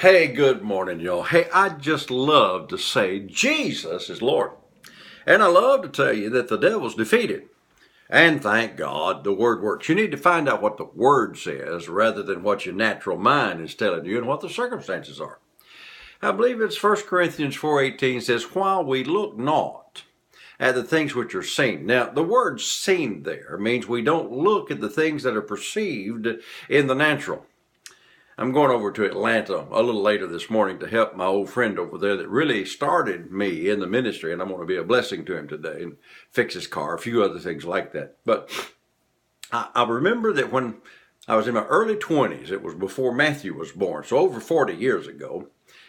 Hey, good morning, y'all. Hey, I just love to say Jesus is Lord. And I love to tell you that the devil's defeated. And thank God the word works. You need to find out what the word says rather than what your natural mind is telling you and what the circumstances are. I believe it's 1 Corinthians 4:18 says, while we look not at the things which are seen. Now, the word seen there means we don't look at the things that are perceived in the natural. I'm going over to Atlanta a little later this morning to help my old friend over there that really started me in the ministry, and I'm going to be a blessing to him today and fix his car, a few other things like that. But I remember that when I was in my early 20s, it was before Matthew was born, so over 40 years ago,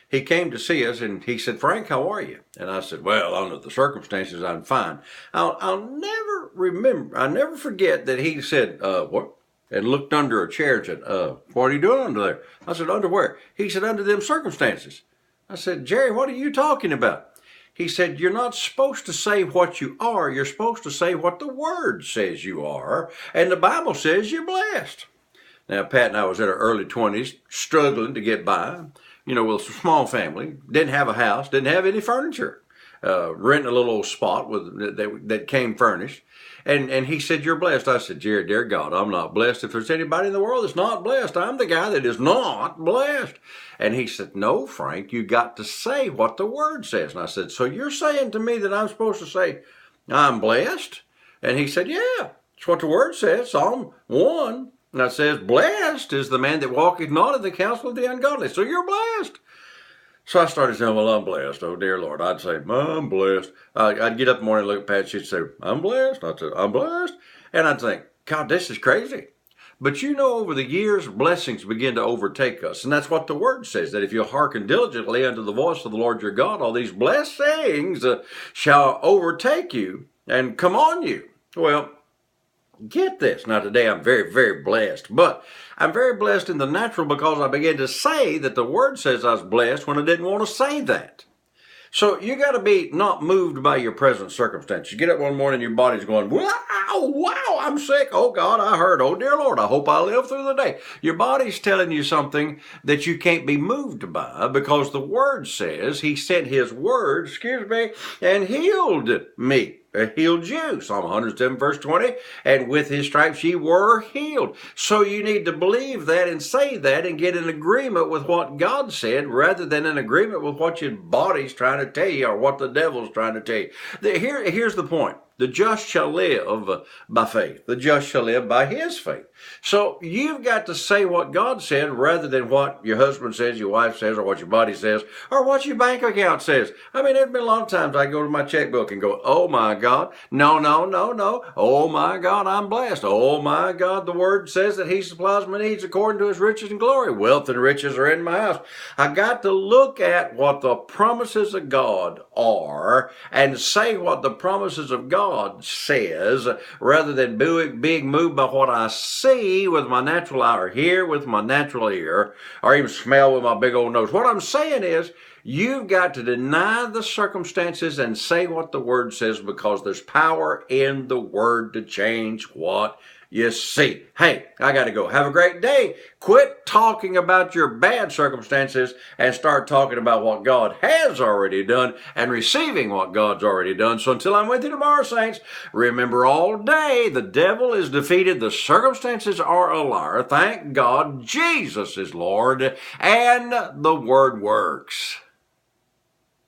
he came to see us and he said, Frank, how are you? And I said, well, under the circumstances, I'm fine. I'll never forget that he said, what? And looked under a chair and said, what are you doing under there? I said, under where? He said, under them circumstances. I said, Jerry, what are you talking about? He said, you're not supposed to say what you are. You're supposed to say what the Word says you are. And the Bible says you're blessed. Now, Pat and I was in our early 20s, struggling to get by, with a small family, didn't have a house, didn't have any furniture, renting a little spot that came furnished. And he said, you're blessed. I said, Jerry, dear God, I'm not blessed. If there's anybody in the world that's not blessed, I'm the guy that is not blessed. And he said, no, Frank, you got to say what the Word says. And I said, so you're saying to me that I'm supposed to say, I'm blessed? And he said, yeah, it's what the Word says, Psalm 1. And it says, blessed is the man that walketh not in the counsel of the ungodly. So you're blessed. So I started saying, well, I'm blessed. Oh, dear Lord. I'd say, I'm blessed. I'd get up in the morning and look at Pat. She'd say, I'm blessed. I'd say, I'm blessed. And I'd think, God, this is crazy. But over the years, blessings begin to overtake us. And that's what the Word says, that if you'll hearken diligently unto the voice of the Lord your God, all these blessings shall overtake you and come on you. Well, get this. Now, today I'm very, very blessed. But I'm very blessed in the natural because I began to say that the Word says I was blessed when I didn't want to say that. So you got to be not moved by your present circumstance. You get up one morning, your body's going, wow, I'm sick. Oh, God, I heard. Oh, dear Lord, I hope I live through the day. Your body's telling you something that you can't be moved by because the Word says He sent His Word, and healed me. Healed you, Psalm 107 verse 20, and with His stripes ye were healed. So you need to believe that and say that and get in agreement with what God said rather than in agreement with what your body's trying to tell you or what the devil's trying to tell you. Here's the point. The just shall live by faith. The just shall live by his faith. So you've got to say what God said rather than what your husband says, your wife says, or what your body says, or what your bank account says. I mean, there's been a lot of times I go to my checkbook and go, oh my God, no. Oh my God, I'm blessed. Oh my God, the Word says that He supplies my needs according to His riches and glory. Wealth and riches are in my house. I got to look at what the promises of God are and say what the promises of God says rather than being moved by what I see with my natural eye or hear with my natural ear or even smell with my big old nose. What I'm saying is you've got to deny the circumstances and say what the Word says because there's power in the Word to change what you see. Hey, I got to go. Have a great day. Quit talking about your bad circumstances and start talking about what God has already done and receiving what God's already done. So until I'm with you tomorrow, saints, remember all day the devil is defeated. The circumstances are a liar. Thank God Jesus is Lord and the Word works.